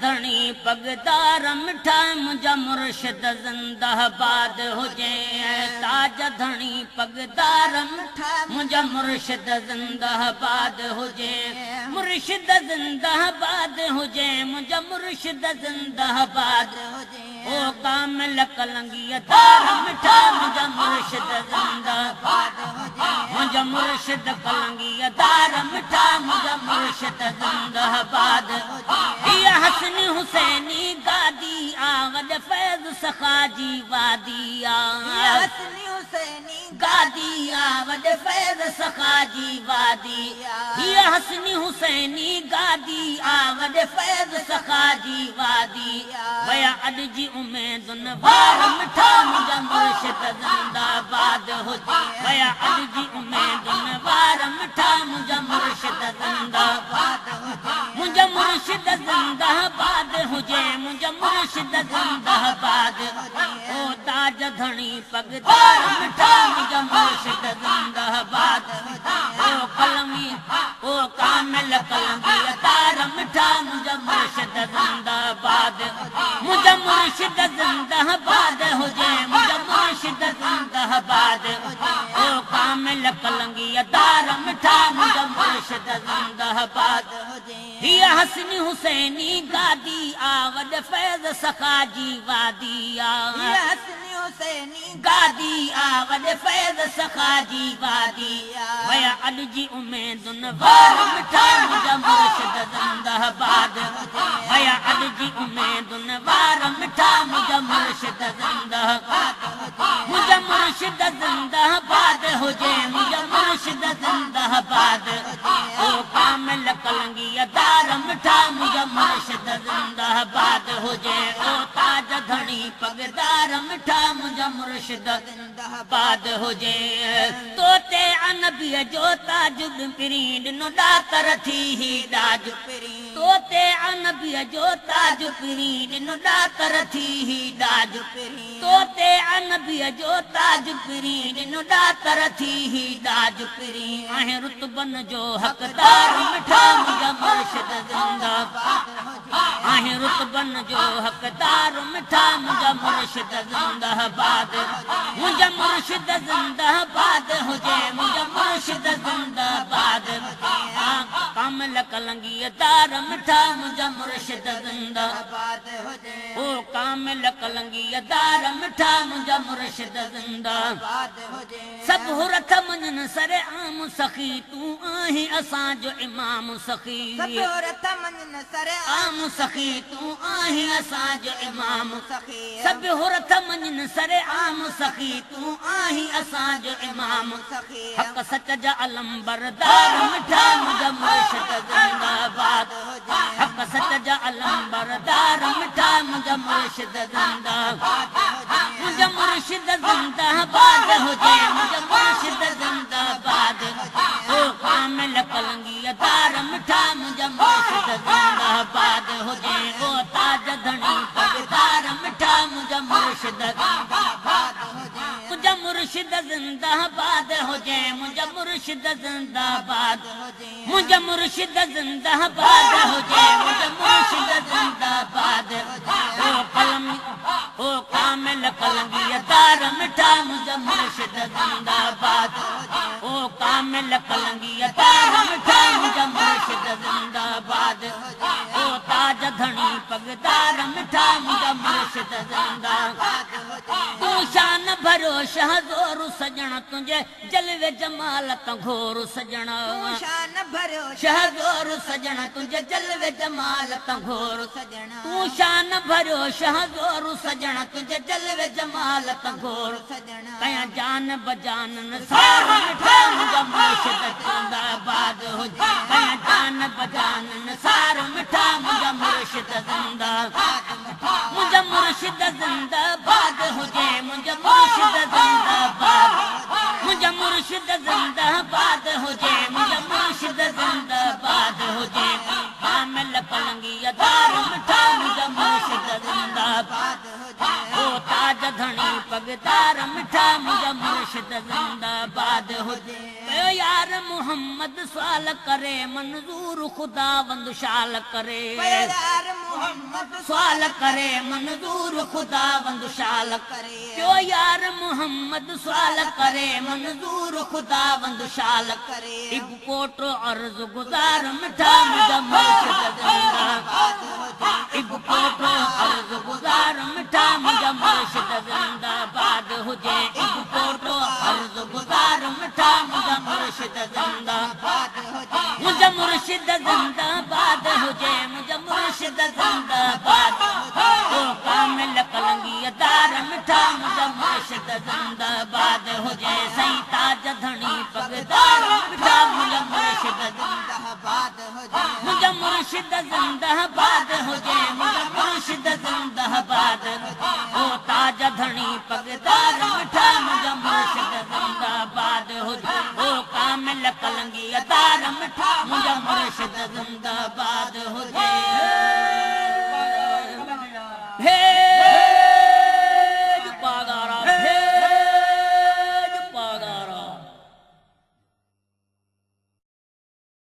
धणी पगदार मिठा मुंहिंजा मुर्शिद ज़िंदाबाद हुजे ताज धणी पगदार मिठा मुंहिंजा मुर्शिद ज़िंदाबाद हुजे मुर्शिद ज़िंदाबाद हुजे मुंहिंजा मुर्शिद ज़िंदाबाद हुजे ओ कामिल कलंगीअ दार मिठा मुंहिंजा मुर्शिद ज़िंदाबाद हुजे मुंहिंजा मुर्शिद कलंगीअ दार मिठा मुंहिंजा मुर्शिद ज़िंदाबाद हिया हसनी हुसैनी गादी आवद फैज़ सखा जी वादी हसनी हुसैनी गादी आवद फैज़ सखा जी वादी हिया हसनी हुसैनी गादी आवद फैज़ सखा जी वादी वया अॼ जी उमेदुन वार मिठा मुंहिंजा मुर्शिद ज़िंदाबाद हुजे वया अॼ जी उमेदुन वार मिठा मुंहिंजा मुर्शिद ज़िंदाबाद हुजे मुंहिंजा मुर्शिद ज़िंदाबाद हुजे मुंहिंजा मुर्शिद ज़िंदाबाद ओ ताज धणी पगदार मिठा मुंहिंजा मुर्शिद ज़िंदाबाद ओ कलमी ओ कामिल कलमी तार मिठा मुंहिंजा मुर्शिद ज़िंदाबाद मुंहिंजा मुर्शिद ज़िंदाबाद हुजे मुंहिंजा मुर्शिद ज़िंदाबाद ओ कामिल कलंगी तार मिठा मुंहिंजा मुर्शिद ज़िंदाबाद हिया हसनी हुसैनी गादी आवद फैज़ सखा जी वादी हसनी हुसैनी गादी आवद फैज़ सखा जी वादी वया अॼ जी उमेदुन वार मिठा मुंहिंजा मुर्शिद ज़िंदाबाद वया अॼ जी उमेदुन वार मिठा मुंहिंजा मुर्शिद ज़िंदाबाद मुंहिंजा मुर्शिद ज़िंदाबाद हुजे मुंहिंजा मुर्शिद ज़िंदाबाद ओ कामिल कलंगी दार मिठा मुंहिंजा मुर्शिद ज़िंदाबाद हुजे ओ ताज धणी पगदार मिठा मुंहिंजा मुर्शिद ज़िंदाबाद हुजे तोते अनबीअ जो ताज पिरी ॾिनो ॾातर थी ही ॾाज पिरी तोते अनबीअ जो ताज पिरी ॾिनो ॾातर थी ही ॾाज पिरी तोते अनबीअ जो ताज पिरी ॾिनो ॾातर थी ही ॾाज पिरी आहे रुतबन जो हक़दार मिठा मुंहिंजा मुर्शिद ज़िंदाबाद आहे रुतबन जो हक़दार मिठा मुंहिंजा मुर्शिद ज़िंदाबाद मुंहिंजा मुर्शिद ज़िंदाबाद हुजे मुंहिंजा मुर्शिद ज़िंदाबाद कामिल कलंगी दार मिठा मुंहिंजा मुर्शिद ज़िंदाबाद हुजे ओ कामिल कलंगी दार मिठा मुंहिंजा मुर्शिद ज़िंदाबाद हुजे सभु हुरथ मञनि सरे आम सखी तूं आहीं असांजो इमाम सखी सभु हुरथ मञनि सरे आम सखी तूं आहीं असांजो इमाम सखी सभु हुरथ मञनि सरे आम सखी तूं आहीं असांजो इमाम सखी हक़ सच जा अलम बरदार मिठा मुंहिंजा मुर्शिद ज़िंदाबाद हक़ सच जा अलम बरदार मिठा मुंहिंजा मुर्शिद ज़िंदाबाद मुंहिंजा मुर्शिद ज़िंदाबाद हुजे मुंहिंजा मुर्शिद ज़िंदाबाद ओ कामिल कलंगी दार मिठा मुंहिंजा मुर्शिद ज़िंदाबाद हुजे ओ ताज धणी पगदार मिठा मुंहिंजा मुर्शिद ज़िंदाबाद हुजे मुंहिंजा मुर्शिद ज़िंदाबाद हुजे मुंहिंजा मुर्शिद ज़िंदाबाद मुंहिंजा मुर्शिद ज़िंदाबाद हुजे मुंहिंजा मुर्शिद ज़िंदाबाद ओ कलमी ओ कामिल कलंगी दार मिठा मुंहिंजा मुर्शिद ज़िंदाबाद ओ कामिल कलंगी दार मिठा मुंहिंजा मुर्शिद ज़िंदाबाद ओ ताज धणी पगदार मिठा मुंहिंजा मुर्शिद ज़िंदाबाद तूं शान भरियो शहज़ोर सजण तुंहिंजे जलवे जमाल तां घोर सजण शान भरियो शहज़ोर सजण तुंहिंजे जलवे जमाल तां घोर सजण तूं शान भरियो शहज़ोर सजण तुंहिंजे जलवे जमाल तां घोर सजण कया जान बजान सार मिठा मुंहिंजा मुर्शिद ज़िंदाबाद हुजे कया जान बजान सार मिठा मुंहिंजा मुर्शिद ज़िंदाबाद मुंहिंजा मुर्शिद ज़िंदाबाद हुजे मुंहिंजा मुर्शिद ज़िंदाबाद मुंहिंजा मुर्शिद ज़िंदाबाद हुजे मुंहिंजा मुर्शिद ज़िंदाबाद हुजे कामिल कलंगी दार मिठा मुंहिंजा मुर्शिद ज़िंदाबाद ओ ताज धणी पगदार मिठा मुंहिंजा मुर्शिद ज़िंदाबाद हुजे कयो यार मोहम्मद सवाल करे मंज़ूर ख़ुदा वंद शाल करे यार सवाल करे मंजूर खुदा वंद शाल करे जो यार मोहम्मद सवाल करे मंजूर खुदा वंद शाल करे एक कोटो अर्ज गुजार मिठा मुझा मुर्शिद जिंदाबाद एक कोटो अर्ज गुजार मिठा मुझा मुर्शिद जिंदाबाद हुजे एक कोटो अर्ज गुजार मिठा मुझा मुर्शिद जिंदाबाद हुजे मुझा मुर्शिद जिंदाबाद हुजे मुझा मुर्शिद जिंदाबाद ओ कामिल कलंगी दार मिठा मुझा मुर्शिद जिंदाबाद हुजे सही ताज धनी पगदार मिठा मुझा मुर्शिद जिंदाबाद हुजे मुझा मुर्शिद जिंदाबाद हुजे मुझा मुर्शिद जिंदाबाद ओ ताज धनी पगदार मिठा मुझा मुर्शिद जिंदाबाद हुजे ओ कामिल कलंगी दार मिठा मुझा मुर्शिद जिंदाबाद हुजे